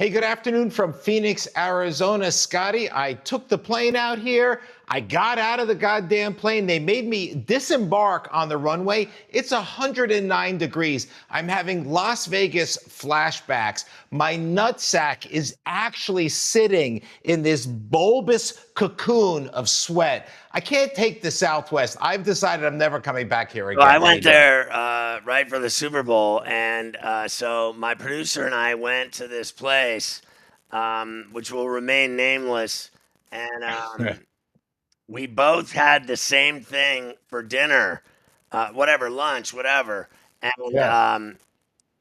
Hey, good afternoon from Phoenix, Arizona. Scotty, I took the plane out here. I got out of the goddamn plane. They made me disembark on the runway. It's 109 degrees. I'm having Las Vegas flashbacks. My nutsack is actually sitting in this bulbous cocoon of sweat. I can't take the Southwest. I've decided I'm never coming back here So I again. How you went doing? there right for the Super Bowl, and so my producer and I went to this place, which will remain nameless, and we both had the same thing for dinner, whatever, lunch, whatever, and Yeah.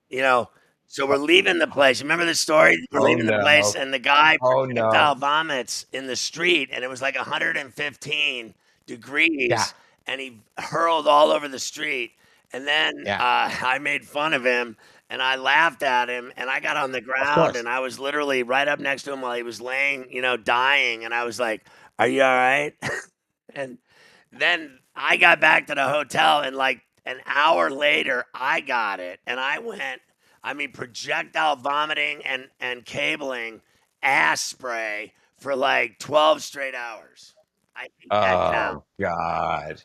you know, so we're leaving the place. Remember the story? We're Oh leaving the place, no. and the guy Oh no. projectile vomits in the street, and it was like 115 Yeah. degrees, and he hurled all over the street. And then Yeah. I made fun of him, and I laughed at him, and I got on the Of ground, course. and I was literally right up next to him while he was laying, dying, and I was like, "Are you all right?" And then I got back to the hotel, and like an hour later, I got it, and I went. I mean, projectile vomiting and cabling, ass spray for like 12 straight hours. I think that Oh counts. God.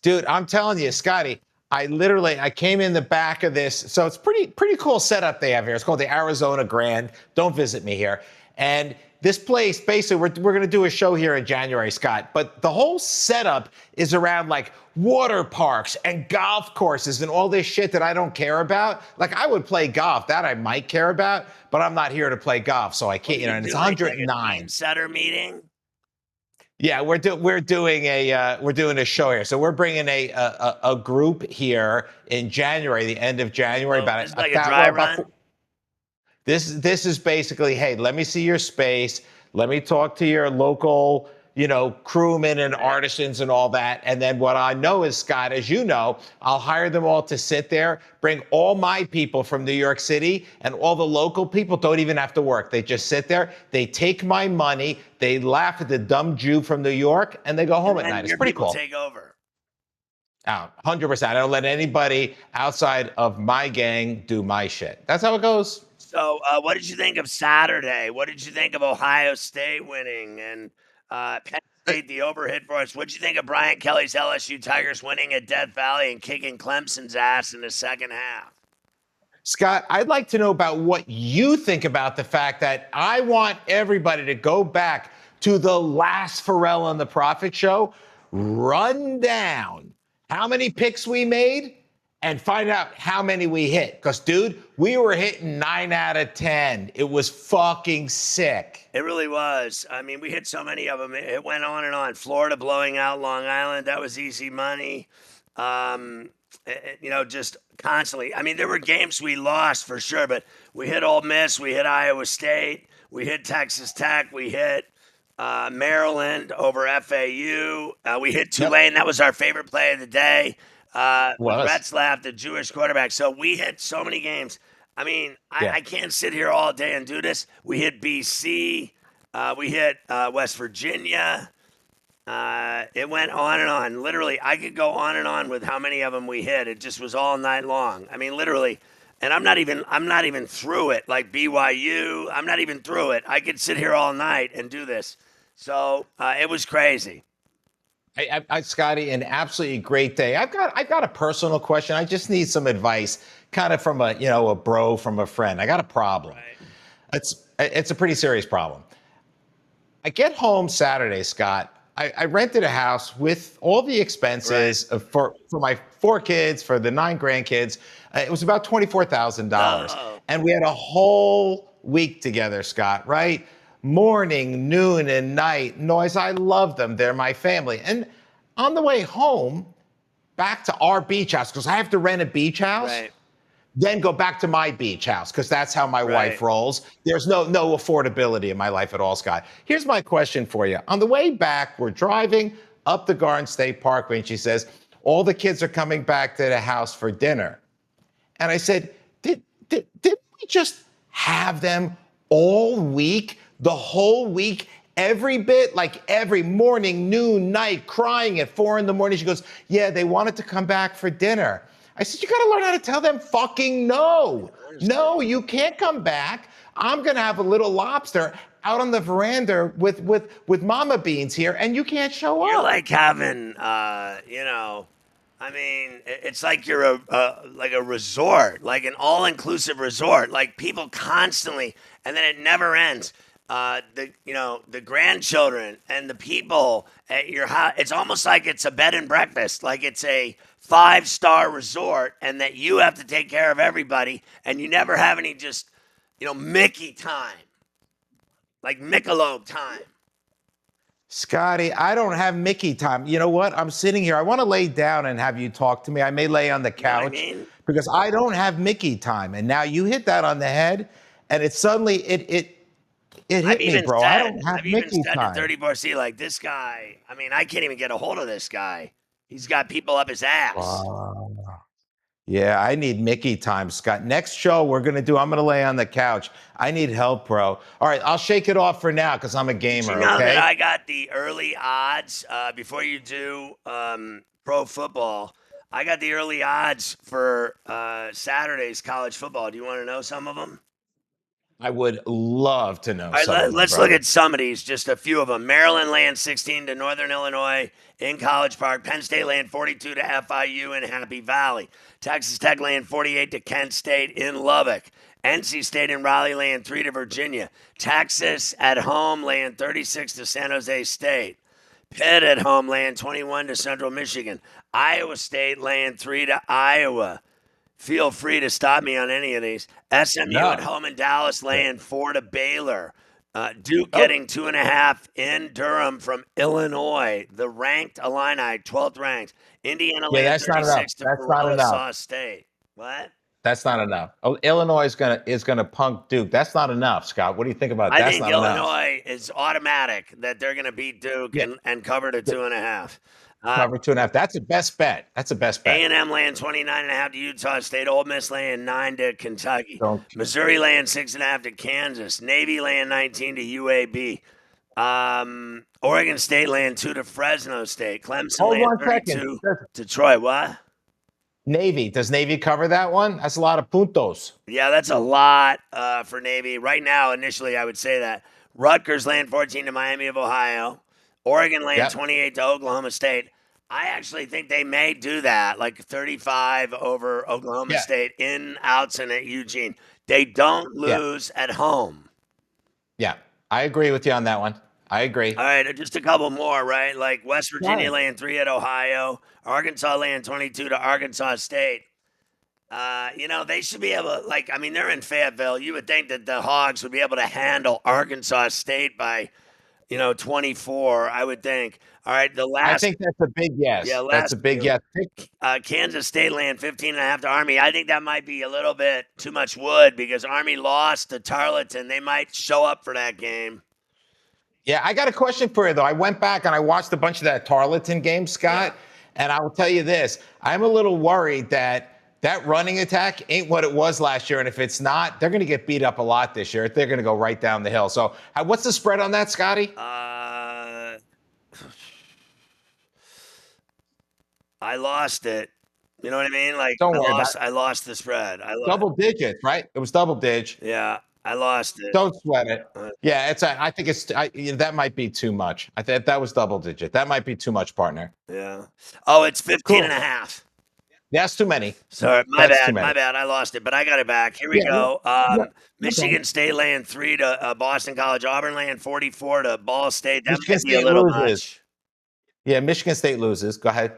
Dude, I'm telling you, Scotty, I came in the back of this. So it's pretty cool setup they have here. It's called the Arizona Grand. Don't visit me here. And this place, basically, we're going to do a show here in January, Scott. But the whole setup is around like water parks and golf courses and all this shit that I don't care about. Like I would play golf, that I might care about, but I'm not here to play golf, so I What are can't. you And it's doing? Like a team 109. setter meeting? Yeah, we're doing a show here. So we're bringing a group here in January, the end of January, So about this is a like a that dry well about run. this is basically, hey, let me see your space. Let me talk to your local, crewmen and Right. artisans and all that. And then what I know is, Scott, as you know, I'll hire them all to sit there, bring all my people from New York City, and all the local people don't even have to work. They just sit there, they take my money, they laugh at the dumb Jew from New York, and they go home And at then night. It's your pretty people cool. take over. 100%. I don't let anybody outside of my gang do my shit. That's how it goes. So, what did you think of Saturday? What did you think of Ohio State winning and Penn State, the overhit for us? What did you think of Brian Kelly's LSU Tigers winning at Death Valley and kicking Clemson's ass in the second half? Scott, I'd like to know about what you think about the fact that I want everybody to go back to the last Pharrell on the Prophet show, run down how many picks we made, and find out how many we hit. Because, dude, we were hitting 9 out of 10. It was fucking sick. It really was. I mean, we hit so many of them. It went on and on. Florida blowing out Long Island. That was easy money. Um, just constantly. I mean, there were games we lost for sure, but we hit Ole Miss. We hit Iowa State. We hit Texas Tech. We hit Maryland over FAU. We hit Yep, Tulane. That was our favorite play of the day. With was. Retzlaff, the Jewish quarterback. So we hit so many games. I mean, Yeah. I can't sit here all day and do this. We hit BC. We hit West Virginia. It went on and on. Literally, I could go on and on with how many of them we hit. It just was all night long. I mean, literally. And I'm not even through it. Like BYU, I'm not even through it. I could sit here all night and do this. So it was crazy. Scotty, an absolutely great day. I've got a personal question. I just need some advice, kind of from a bro from a friend. I got a problem. Right. It's a pretty serious problem. I get home Saturday, Scott. I rented a house with all the Right. expenses for my 4 kids, for the 9 grandkids. It was about $24,000, Oh, and we had a whole week together, Scott. Right, morning, noon, and night noise. I love them. They're my family. And on the way home, back to our beach house, because I have to rent a beach house, right. then go back to my beach house because that's how my wife Right. rolls. There's no affordability in my life at all, Scott. Here's my question for you. On the way back, we're driving up the Garden State Parkway, and she says, all the kids are coming back to the house for dinner. And I said, did we just have them all week, the whole week, every bit, like every morning, noon, night, crying at 4 in the morning? She goes, yeah, they wanted to come back for dinner. I said, you got to learn how to tell them fucking no. I understand. No, you can't come back. I'm going to have a little lobster out on the veranda with Mama Beans here, and you can't show You're up. like having, I mean, it's like you're like a resort, like an all-inclusive resort. Like people constantly, and then it never ends. The grandchildren and the people at your house. It's almost like it's a bed and breakfast, like it's a five-star resort, and that you have to take care of everybody, and you never have any just, Mickey time, like Michelob time. Scotty, I don't have Mickey time. You know what? I'm sitting here. I want to lay down and have you talk to me. I may lay on the You know what I couch mean? because I don't have Mickey time. And now you hit that on the head, and it suddenly it hit me, bro. I don't have I've even Mickey said to time. 34C, like, this guy, I mean, I can't even get a hold of this guy. He's got people up his ass. Wow. Yeah, I need Mickey time, Scott. Next show I'm gonna lay on the couch. I need help, bro. All right, I'll shake it off for now because I'm a Did you gamer, know that okay? I got the early odds before you do pro football? I got the early odds for Saturday's college football. Do you want to know some of them? I would love to know All right, some of them, let's look brother. at some of these, just a few of them. Maryland laying 16 to Northern Illinois in College Park. Penn State laying 42 to FIU in Happy Valley. Texas Tech laying 48 to Kent State in Lubbock. NC State and Raleigh laying 3 to Virginia. Texas at home laying 36 to San Jose State. Pitt at home laying 21 to Central Michigan. Iowa State laying 3 to Iowa. Feel free to stop me on any of these. SMU at No. home in Dallas laying 4 to Baylor. Duke Oh, getting 2.5 in Durham from Illinois. The ranked Illini, 12th ranked. Indiana yeah, laying that's not enough. 36 to That's not enough. Warsaw State. What? That's not enough. Oh, Illinois is gonna punk Duke. That's not enough, Scott. What do you think about it? I That's think not enough. Illinois is automatic that they're going to beat Duke Yeah, and cover to yeah, 2.5. cover 2.5. That's the best bet. That's the best bet. A&M laying 29.5 to Utah State. Ole Miss laying 9 to Kentucky. Don't. Missouri laying 6.5 to Kansas. Navy laying 19 to UAB. Oregon State laying 2 to Fresno State. Clemson Hold laying one second. 32 to Troy. What? Navy. Does Navy cover that one? That's a lot of puntos. Yeah, that's a lot for Navy. Right now, initially, I would say that. Rutgers laying 14 to Miami of Ohio. Oregon laying Yep. 28 to Oklahoma State. I actually think they may do that, like 35 over Oklahoma Yeah. State in Outson at Eugene. They don't Yeah. lose at home. Yeah. I agree with you on that one. I agree. All right, just a couple more, right? Like West Got Virginia it. laying 3 at Ohio. Arkansas laying 22 to Arkansas State. They should be able to, like, I mean, they're in Fayetteville. You would think that the Hogs would be able to handle Arkansas State by, 24, I would think. All right, the I last, think that's a big yeah, yes. That's last a big few. yes. Kansas State laying 15.5 to Army. I think that might be a little bit too much wood because Army lost to Tarleton. They might show up for that game. Yeah, I got a question for you though. I went back and I watched a bunch of that Tarleton game, Scott, and I will tell you this: I'm a little worried that running attack ain't what it was last year, and if it's not, they're going to get beat up a lot this year. They're going to go right down the hill. So, what's the spread on that, Scotty? I lost it. You know what I mean? Like Don't worry about it. I lost the spread. Double digits, right? It was double digit. Yeah, I lost it. Don't sweat it. Uh, Yeah, I think that might be too much. I think that was double digit. That might be too much, partner. yeah. Oh, it's 15 and Cool. a half. That's too many. Sorry, That's too many. my bad. I lost it, but I got it back. Here we Yeah, go. yeah, no Michigan problem. State laying 3 to Boston College. Auburn laying 44 to Ball State. That Michigan might be a State little loses. much. Yeah, Michigan State loses. Go ahead.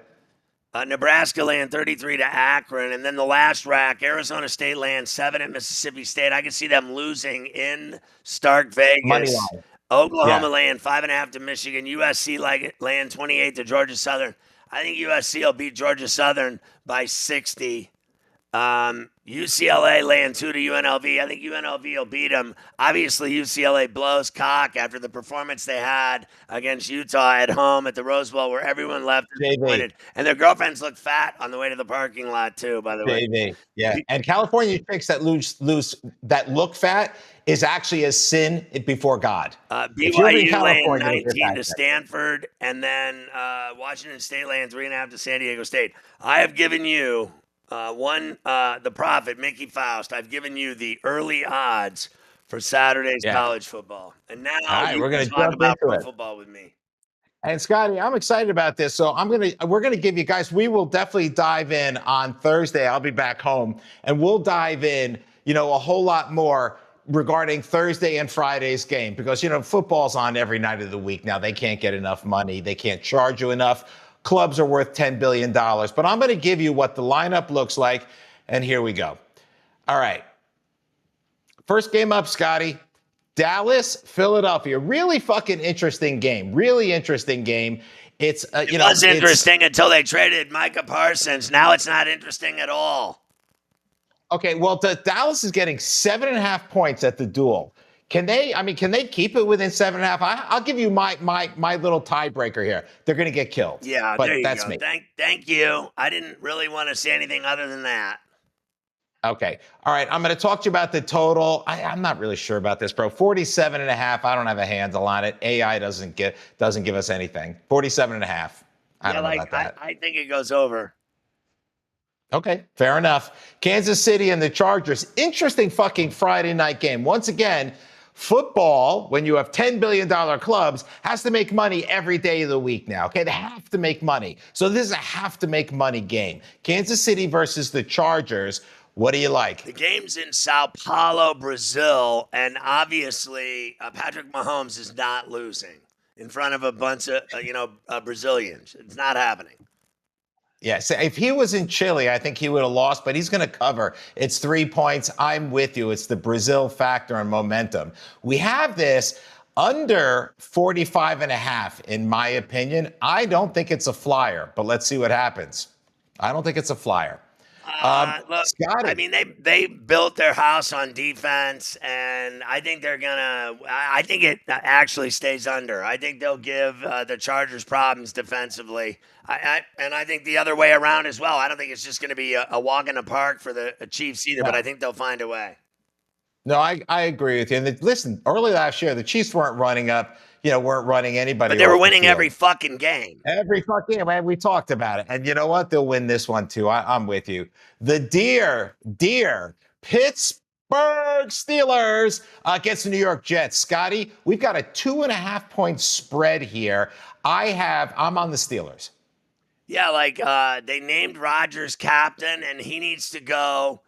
Nebraska laying 33 to Akron. And then the last rack, Arizona State laying 7 at Mississippi State. I can see them losing in Stark Money Vegas. line. Oklahoma Yeah. laying 5.5 to Michigan. USC laying 28 to Georgia Southern. I think USC will beat Georgia Southern by 60. UCLA laying 2 to UNLV. I think UNLV will beat them. Obviously, UCLA blows cock after the performance they had against Utah at home at the Rose Bowl, where everyone left disappointed. And their girlfriends look fat on the way to the parking lot, too, by the way. JV. Yeah. And California chicks that lose that look fat is actually a sin before God. If you're in BYU laying California, look at 19 to that. Stanford, and then Washington State laying 3.5 to San Diego State. I have given you the prophet, Mickey Faust. I've given you the early odds for Saturday's Yeah. college football. And now All right, you we're can going to talk jump about into pro it. football with me. And Scotty, I'm excited about this. So we're gonna give you guys, we will definitely dive in on Thursday. I'll be back home and we'll dive in, a whole lot more regarding Thursday and Friday's game because, football's on every night of the week now. They can't get enough money. They can't charge you enough. Clubs are worth $10 billion. But I'm going to give you what the lineup looks like. And here we go. All right. First game up, Scotty. Dallas, Philadelphia. Really fucking interesting game. Really interesting game. It's, It was interesting until they traded Micah Parsons. Now it's not interesting at all. Okay, well, Dallas is getting 7.5 points at the duel. Can they keep it within 7.5? I'll give you my little tiebreaker here. They're going to get killed. Yeah, but there you that's go. me. Thank you. I didn't really want to say anything other than that. Okay. All right. I'm going to talk to you about the total. I'm not really sure about this, bro. 47.5. I don't have a handle on it. AI doesn't give us anything. 47.5. I don't know about that. I think it goes over. Okay, fair enough. Kansas City and the Chargers. Interesting fucking Friday night game. Once again, football, when you have $10 billion clubs, has to make money every day of the week now. Okay, they have to make money. So this is a have to make money game. Kansas City versus the Chargers. What do you like? The game's in Sao Paulo, Brazil, and obviously Patrick Mahomes is not losing in front of a bunch of Brazilians. It's not happening. Yeah, so if he was in Chile, I think he would have lost, but he's going to cover. It's 3 points. I'm with you. It's the Brazil factor and momentum. We have this under 45.5, in my opinion. I don't think it's a flyer, but let's see what happens. I don't think it's a flyer. Look, Scotty. I mean, they built their house on defense, and I think they're gonna. I think it actually stays under. I think they'll give the Chargers problems defensively. I think the other way around as well. I don't think it's just going to be a walk in the park for the Chiefs either, but I think they'll find a way. No, I agree with you. And listen, early last year, the Chiefs weren't running anybody. But they were winning every fucking game. Every fucking game, man. We talked about it. And you know what? They'll win this one too. I'm with you. The dear Pittsburgh Steelers against the New York Jets. Scotty, we've got a 2.5-point spread here. I'm on the Steelers. Yeah, they named Rodgers captain, and he needs to go.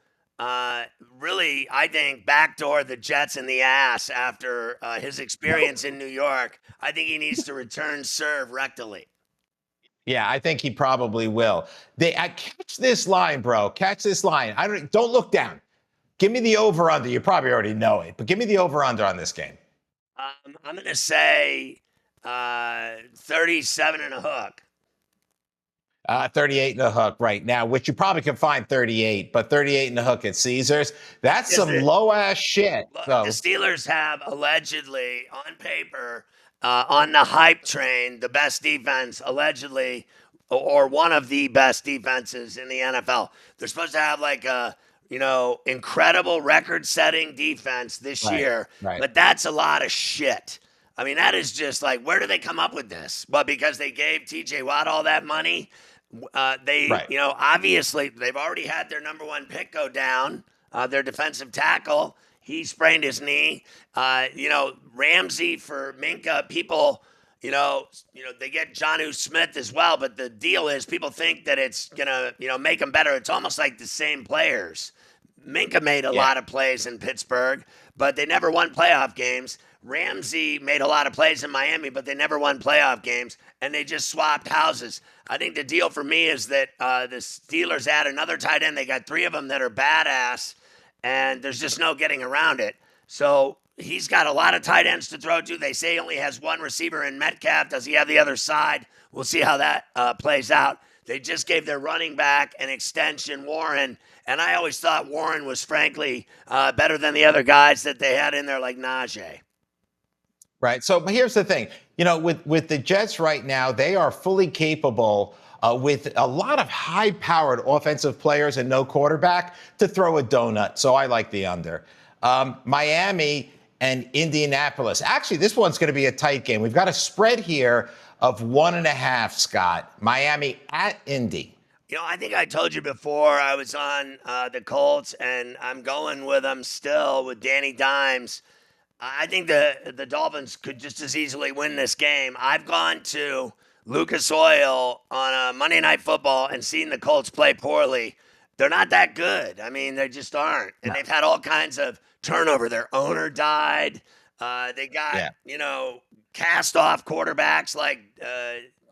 Really, I think backdoor the Jets in the ass after his experience in New York. I think he needs to return serve rectally. Yeah, I think he probably will. Catch this line, bro. Catch this line. Don't look down. Give me the over/under. You probably already know it, but give me the over/under on this game. I'm going to say 37 and a hook. 38 and a hook right now, which you probably can find 38, but 38 and a hook at Caesars. That's some low-ass shit. Look, the Steelers have allegedly, on paper, on the hype train, the best defense, allegedly, or one of the best defenses in the NFL. They're supposed to have incredible record-setting defense this year, but that's a lot of shit. I mean, that is just where do they come up with this? Well, because they gave TJ Watt all that money. Obviously they've already had their number one pick go down, their defensive tackle. He sprained his knee. Ramsey for Minka. People, they get Jonnu Smith as well. But the deal is people think that it's going to, make them better. It's almost like the same players. Minka made a lot of plays in Pittsburgh, but they never won playoff games. Ramsey made a lot of plays in Miami, but they never won playoff games, and they just swapped houses. I think the deal for me is that the Steelers add another tight end. They got 3 of them that are badass, and there's just no getting around it. So he's got a lot of tight ends to throw to. They say he only has one receiver in Metcalf. Does he have the other side? We'll see how that plays out. They just gave their running back an extension, Warren, and I always thought Warren was, frankly, better than the other guys that they had in there like Najee. Right. So here's the thing, with the Jets right now, they are fully capable with a lot of high-powered offensive players and no quarterback to throw a donut. So I like the under. Miami and Indianapolis. Actually, this one's going to be a tight game. We've got a spread here of 1.5, Scott. Miami at Indy. I think I told you before I was on the Colts, and I'm going with them still with Danny Dimes. I think the Dolphins could just as easily win this game. I've gone to Lucas Oil on a Monday Night Football and seen the Colts play poorly. They're not that good. I mean, they just aren't. And No. they've had all kinds of turnover. Their owner died. They got, Yeah. cast off quarterbacks like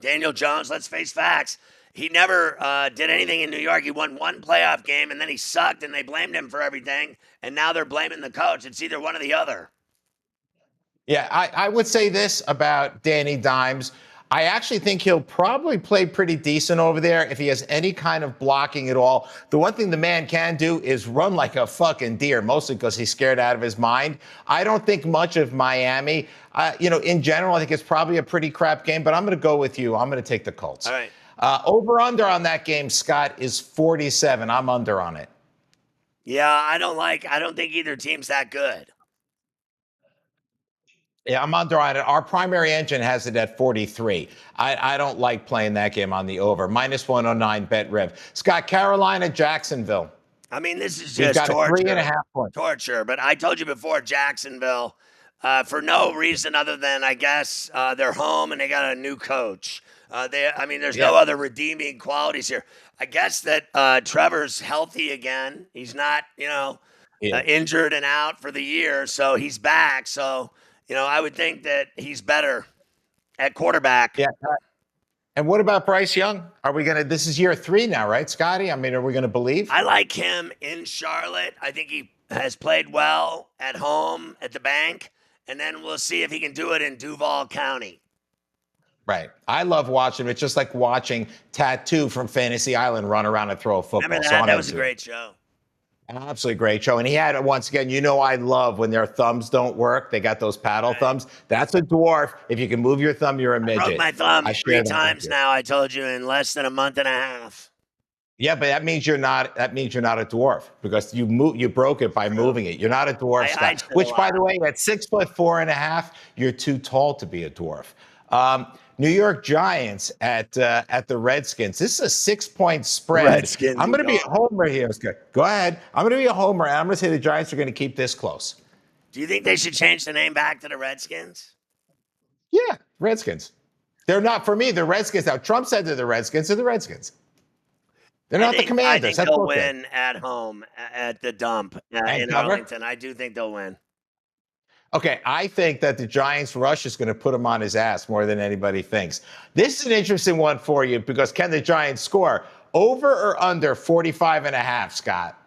Daniel Jones. Let's face facts. He never did anything in New York. He won one playoff game and then he sucked and they blamed him for everything. And now they're blaming the coach. It's either one or the other. Yeah, I would say this about Danny Dimes. I actually think he'll probably play pretty decent over there if he has any kind of blocking at all. The one thing the man can do is run like a fucking deer, mostly because he's scared out of his mind. I don't think much of Miami. In general, I think it's probably a pretty crap game, but I'm going to go with you. I'm going to take the Colts. All right. Over-under on that game, Scott, is 47. I'm under on it. Yeah, I don't think either team's that good. Yeah, I'm under on it. Our primary engine has it at 43. I don't like playing that game on the over. Minus 109 bet rev. Scott, Carolina, Jacksonville. I mean, this is We've just got torture. 3.5 points. Torture. But I told you before, Jacksonville, for no reason other than I guess they're home and they got a new coach. There's no other redeeming qualities here. I guess that Trevor's healthy again. He's not, injured and out for the year, so he's back. So, I would think that he's better at quarterback. Yeah. And what about Bryce Young? This is year 3 now, right, Scotty? I mean, are we going to believe? I like him in Charlotte. I think he has played well at home at the bank. And then we'll see if he can do it in Duval County. Right. I love watching him. It's just like watching Tattoo from Fantasy Island run around and throw a football. Remember that? That was a great show. Absolutely great show. And he had it once again. I love when their thumbs don't work. They got those paddle thumbs. That's a dwarf. If you can move your thumb, you're a midget. I broke my thumb 3 times now, I told you, in less than a month and a half. Yeah, but that means you're not a dwarf because you broke it by moving it. You're not a dwarf, Scott. Which, by the way, at 6'4.5", you're too tall to be a dwarf. New York Giants at the Redskins. This is a 6-point spread. Redskins. I'm going to be a homer here. Go ahead. I'm going to be a homer, and I'm going to say the Giants are going to keep this close. Do you think they should change the name back to the Redskins? Yeah, Redskins. They're not, for me, the Redskins. Now, Trump said they're the Redskins. They're the Redskins. They're not the Commanders. I think they'll win at home at the dump in Arlington. I do think they'll win. Okay, I think that the Giants rush is going to put him on his ass more than anybody thinks. This is an interesting one for you because can the Giants score? Over or under 45.5, Scott?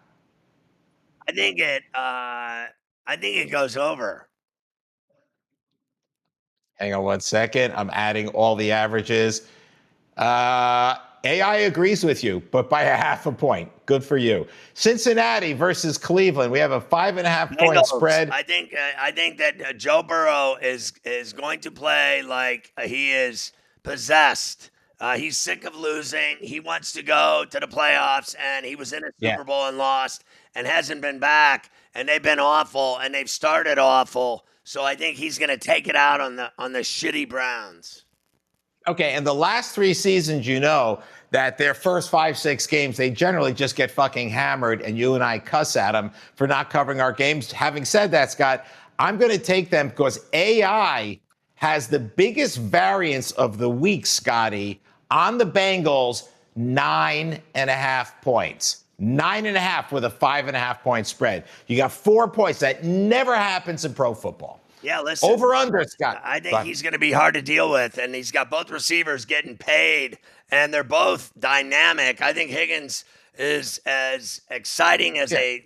I think it goes over. Hang on one second. I'm adding all the averages. AI agrees with you, but by a half a point. Good for you. Cincinnati versus Cleveland. We have a 5.5-point spread. I think that Joe Burrow is going to play like he is possessed. He's sick of losing. He wants to go to the playoffs, and he was in a Super Bowl and lost and hasn't been back. And they've been awful, and they've started awful. So I think he's going to take it out on the shitty Browns. Okay, and the last 3 seasons, that their first 5-6 games, they generally just get fucking hammered, and you and I cuss at them for not covering our games. Having said that, Scott, I'm going to take them because AI has the biggest variance of the week, Scotty, on the Bengals, 9.5 points. 9.5 with a 5.5-point spread. You got 4 points. That never happens in pro football. Yeah, listen. Over under, Scott. I think he's going to be hard to deal with, and he's got both receivers getting paid, and they're both dynamic. I think Higgins is as exciting as a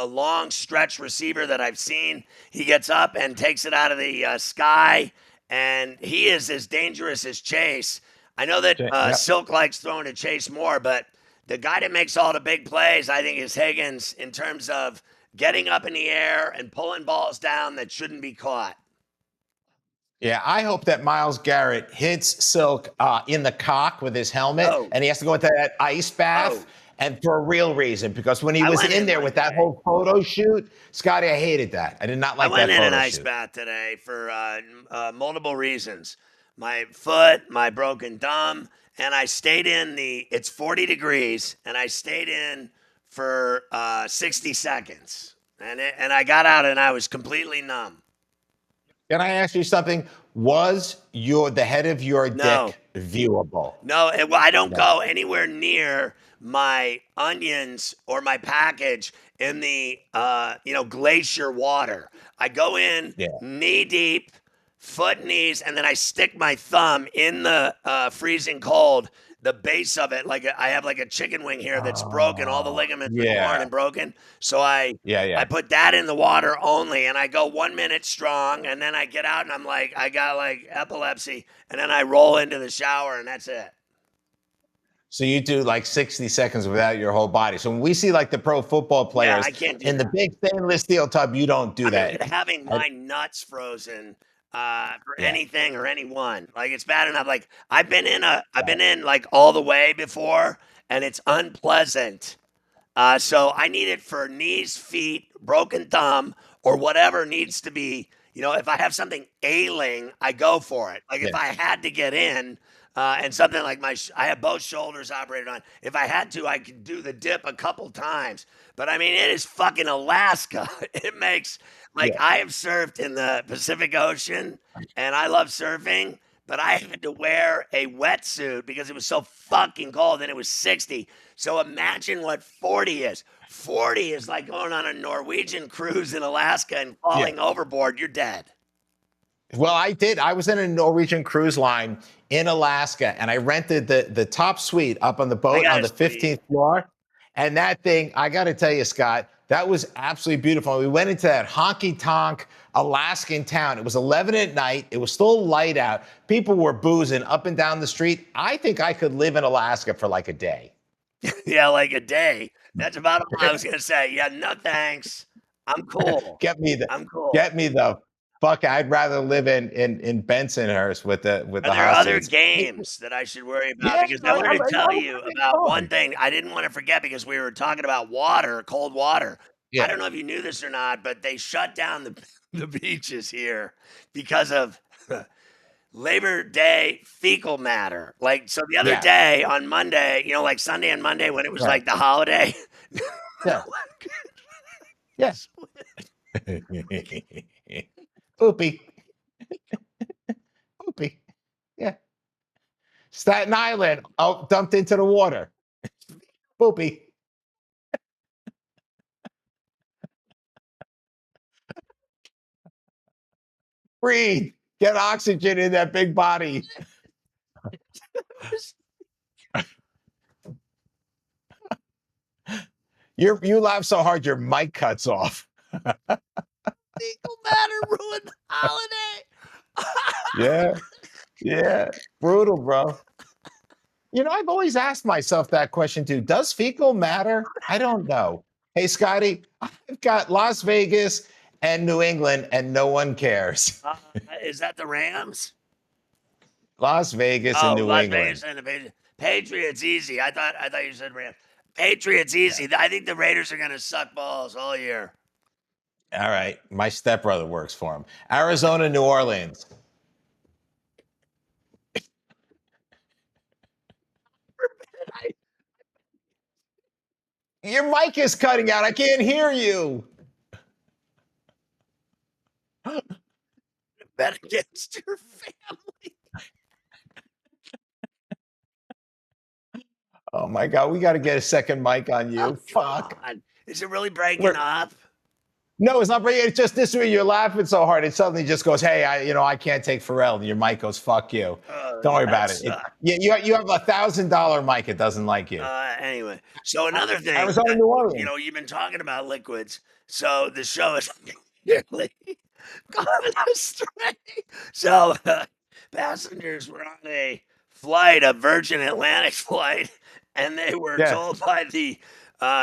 long stretch receiver that I've seen. He gets up and takes it out of the sky, and he is as dangerous as Chase. I know that Silk likes throwing to Chase more, but the guy that makes all the big plays, I think, is Higgins in terms of getting up in the air and pulling balls down that shouldn't be caught. Yeah, I hope that Myles Garrett hits Silk in the cock with his helmet, and he has to go into that ice bath, and for a real reason, because when he was in there with that whole photo shoot, Scotty, I hated that. I did not like that photo shoot. I went in an ice bath today for multiple reasons. My foot, my broken thumb, and I stayed it's 40 degrees, and I stayed in for 60 seconds. And I got out and I was completely numb. Can I ask you something? Was the head of your No, dick viewable? no, well, I don't No. go anywhere near my onions or my package in the glacier water. I go in Yeah. knee deep, foot knees, and then I stick my thumb in the freezing cold, the base of it. I have like a chicken wing here that's broken. All the Oh, ligaments are torn yeah. and broken. So I Yeah, I yeah. put that in the water only, and I go 1 minute strong, and then I get out and I'm like, I got like epilepsy, and then I roll into the shower, and that's it. So you do like 60 seconds without your whole body. So when we see like the pro football Yeah, players I can't do in the that. big stainless steel tub, you don't do I'm that. having And my nuts frozen for yeah, anything or anyone. Like it's bad enough. Like I've right. been in like all the way before, and it's unpleasant. So I need it for knees, feet, broken thumb, or whatever needs to be. If I have something ailing, I go for it. Like if Yeah, I had to get in, and something like I have both shoulders operated on. If I had to, I could do the dip a couple times. But I mean, it is fucking Alaska. It makes like yeah, I have surfed in the Pacific Ocean, and I love surfing. But I had to wear a wetsuit because it was so fucking cold, and it was 60. So imagine what 40 is. 40 is like going on a Norwegian cruise in Alaska and yeah. falling overboard. You're dead. Well, I did. I was in a Norwegian cruise line in Alaska, and I rented the top suite up on the I boat got on to the see. 15th floor. And that thing, I got to tell you, Scott, that was absolutely beautiful. We went into that honky tonk Alaskan town. It was 11 at night. It was still light out. People were boozing up and down the street. I think I could live in Alaska for like a day. Yeah, like a day. That's about all I was going to say. Yeah, no thanks. I'm cool. get me the I'm cool. get me the fuck. I'd rather live in Bensonhurst with Are the there hot other seats. games that I should worry about? Yeah, Because I wanted to tell I'm you having about one fun. thing I didn't want to forget because we were talking about water, cold water. I Yeah, don't know if you knew this or not, but they shut down the beaches here because of Labor Day fecal matter. Like, so the other yeah, day on Monday, like Sunday and Monday when it was right. like the holiday. Yeah, yeah. Poopy, poopy. Yeah. Staten Island. Oh, dumped into the water. Poopy. Breathe. Get oxygen in that big body. You laugh so hard your mic cuts off. Fecal matter ruined the holiday. Yeah, yeah. Brutal, bro. I've always asked myself that question too. Does fecal matter? I don't know. Hey, Scotty, I've got Las Vegas and New England, and no one cares. Uh, is that the Rams? Las Vegas and Oh, New Las Vegas England. and the Patriots easy. I thought you said Rams. Patriots easy. I think the Raiders are gonna suck balls all year. All right. My stepbrother works for him. Arizona, New Orleans. I Your mic is cutting out. I can't hear you. bet against your family. Oh my God. We got to get a second mic on Oh, you. come Fuck. on. Is it really breaking We're, up? no, it's not. It's just this way. You're laughing so hard. It suddenly just goes, hey, I can't take Pharrell. And your mic goes, fuck you. Oh, Don't worry that about it. sucks. You have $1,000 mic. It doesn't like you. Anyway, so another thing Arizona, that New Orleans. you've been talking about liquids. So the show is clearly gone astray. So passengers were on a flight, a Virgin Atlantic flight, and they were Yeah. told by the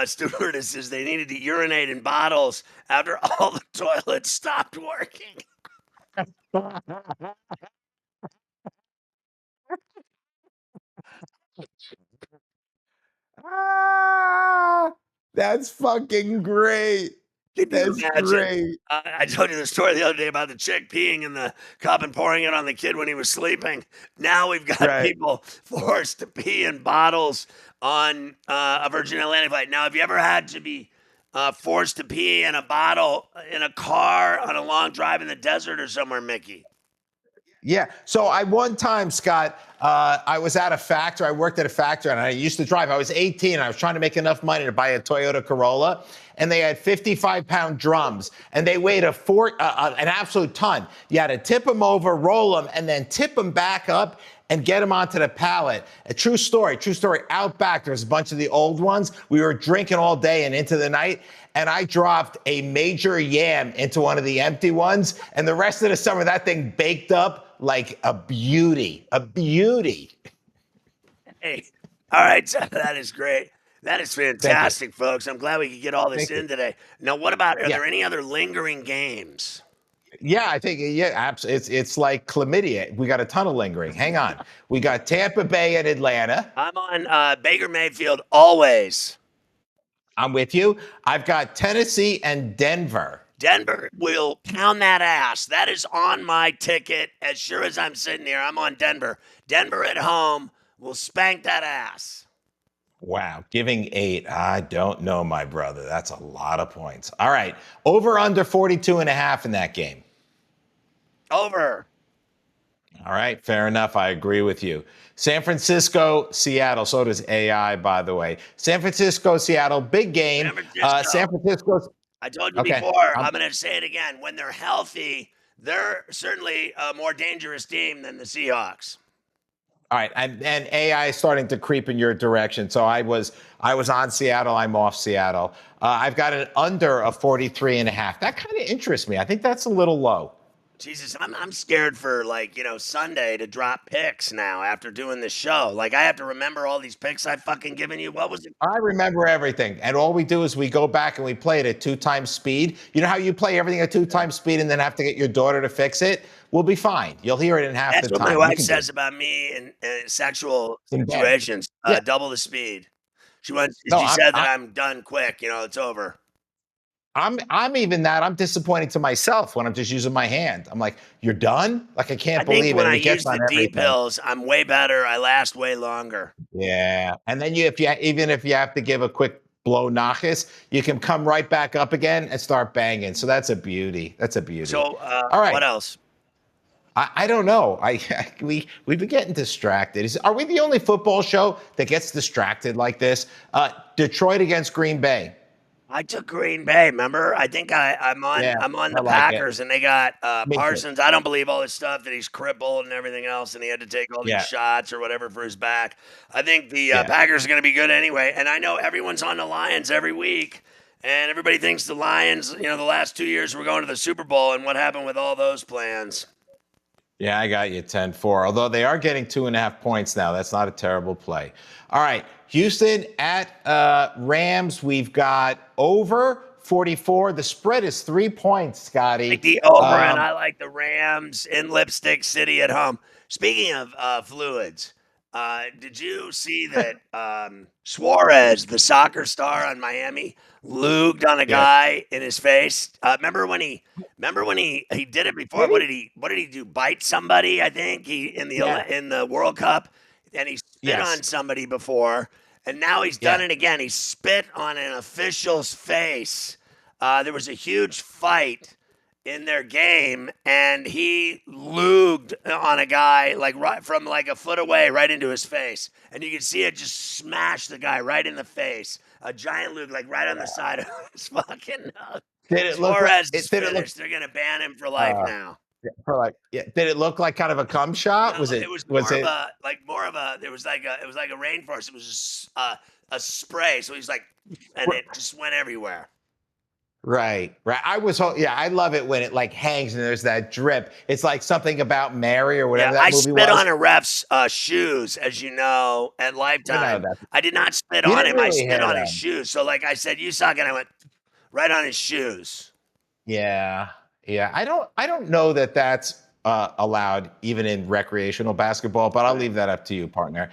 stewardesses they needed to urinate in bottles after all the toilets stopped working. Ah, that's fucking great. Could you That's imagine? great. I told you the story the other day about the chick peeing in the cup and pouring it on the kid when he was sleeping. Now we've got Right. people forced to pee in bottles on a Virgin Atlantic flight. Now, have you ever had to be forced to pee in a bottle in a car on a long drive in the desert or somewhere, Mickey? Yeah. So I one time, Scott, I was at a factory. I worked at a factory, and I used to drive. I was 18. I was trying to make enough money to buy a Toyota Corolla, and they had 55-pound drums, and they weighed an absolute ton. You had to tip them over, roll them, and then tip them back up and get them onto the pallet. A true story. True story. Out back, there's a bunch of the old ones. We were drinking all day and into the night, and I dropped a major yam into one of the empty ones, and the rest of the summer, that thing baked up like a beauty, a beauty. Hey, all right, so that is great. That is Thank you. fantastic, folks. I'm glad we could get all this Thank you. in today. Now, what about, are Yeah. there any other lingering games? Yeah, I think, yeah, absolutely. It's like chlamydia. We got a ton of lingering. Hang on. We got Tampa Bay and Atlanta. I'm on Baker Mayfield always. I'm with you. I've got Tennessee and Denver. Denver will pound that ass. That is on my ticket. As sure as I'm sitting here, I'm on Denver. Denver at home will spank that ass. Wow, giving 8. I don't know, my brother. That's a lot of points. All right. Over under 42.5 in that game. Over. All right, fair enough. I agree with you. San Francisco, Seattle. So does AI, by the way. San Francisco, Seattle, big game. San Francisco. San Francisco. I told you Okay. before, I'm going to say it again. When they're healthy, they're certainly a more dangerous team than the Seahawks. All right, and AI is starting to creep in your direction. So I was on Seattle. I'm off Seattle. I've got an under of 43.5. That kind of interests me. I think that's a little low. Jesus, I'm scared for, like, Sunday to drop picks now after doing this show. Like, I have to remember all these picks I've fucking given you. What was it? I remember everything, and all we do is we go back and we play it at 2 times speed. You know how you play everything at 2 times speed and then have to get your daughter to fix it? We'll be fine. You'll hear it in half That's the what time. my wife says about me in sexual In bed. situations. Yeah. Double the speed. She No, said that I'm done quick. It's over. I'm even that. I'm disappointed to myself when I'm just using my hand. I'm like, you're done? Like, I can't I think believe it. when And I it gets use on the D everything. pills, I'm way better. I last way longer. Yeah. And then even if you have to give a quick blow knockers, you can come right back up again and start banging. So that's a beauty. That's a beauty. So, All right. what else? I don't know. We've been getting distracted. Are we the only football show that gets distracted like this? Detroit against Green Bay. I took Green Bay. Remember? I think I'm on. Yeah, I'm on I the like it. Packers, and they got Me too. Parsons. I don't believe all this stuff that he's crippled and everything else, and he had to take all these Yeah, shots or whatever for his back. I think the yeah. Packers are going to be good anyway. And I know everyone's on the Lions every week, and everybody thinks the Lions. The last 2 years we're going to the Super Bowl, and what happened with all those plans? Yeah, I got you 10-4. Although they are getting 2.5 points now. That's not a terrible play. All right. Houston at Rams. We've got over 44. The spread is 3 points, Scotty. Like the over, and I like the Rams in Lipstick City at home. Speaking of fluids, did you see that Suarez, the soccer star on Miami, lubed on a guy in his face? Remember when he did it before? What did he do? Bite somebody? I think in the World Cup, and he spit on somebody before, and now he's done it again. He spit on an official's face. There was a huge fight in their game, and he lubed on a guy right from a foot away, right into his face, and you can see it just smash the guy right in the face. A giant lube, right on the side of his fucking nose. Did it look like, They're gonna ban him for life now. Did it look like kind of a cum shot? No, it was more of a. It was like a rainforest. It was just a spray. So he's and it just went everywhere. Right. I love it when it hangs and there's that drip. It's like Something About Mary or whatever that movie was. I spit on a ref's shoes, as you know, at Lifetime. I did not spit on him. I spit on his shoes. So I said, "You suck," and I went right on his shoes. Yeah. I don't know that that's allowed even in recreational basketball, but I'll leave that up to you, partner.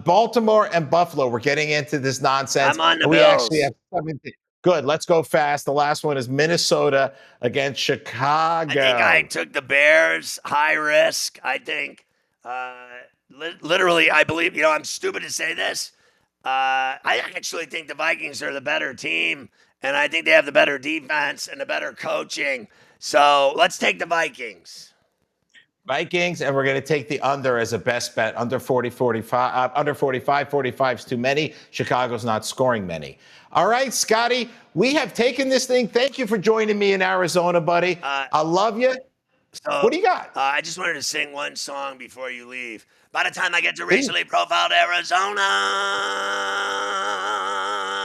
Baltimore and Buffalo. We're getting into this nonsense. I'm on the we Bills. actually have 17. Good. Let's go fast. The last one is Minnesota against I think I Chicago. took the Bears, high risk. I think, literally, I believe, I'm stupid to say this. I actually think the Vikings are the better team, and I think they have the better defense and the better coaching. So let's take the Vikings. Vikings, and we're going to take the under as a best bet. Under 40, 45, under 45, 45 is too many. Chicago's not scoring many. All right, Scotty, we have taken this thing. Thank you for joining me in Arizona, buddy. I love you. So, What do you got? I just wanted to sing one song before you leave. By the time I get to Sing. racially profiled Arizona,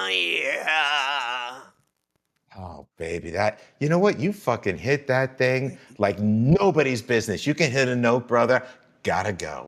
yeah. Oh, baby, you know what? You fucking hit that thing like nobody's business. You can hit a note, brother. Gotta go.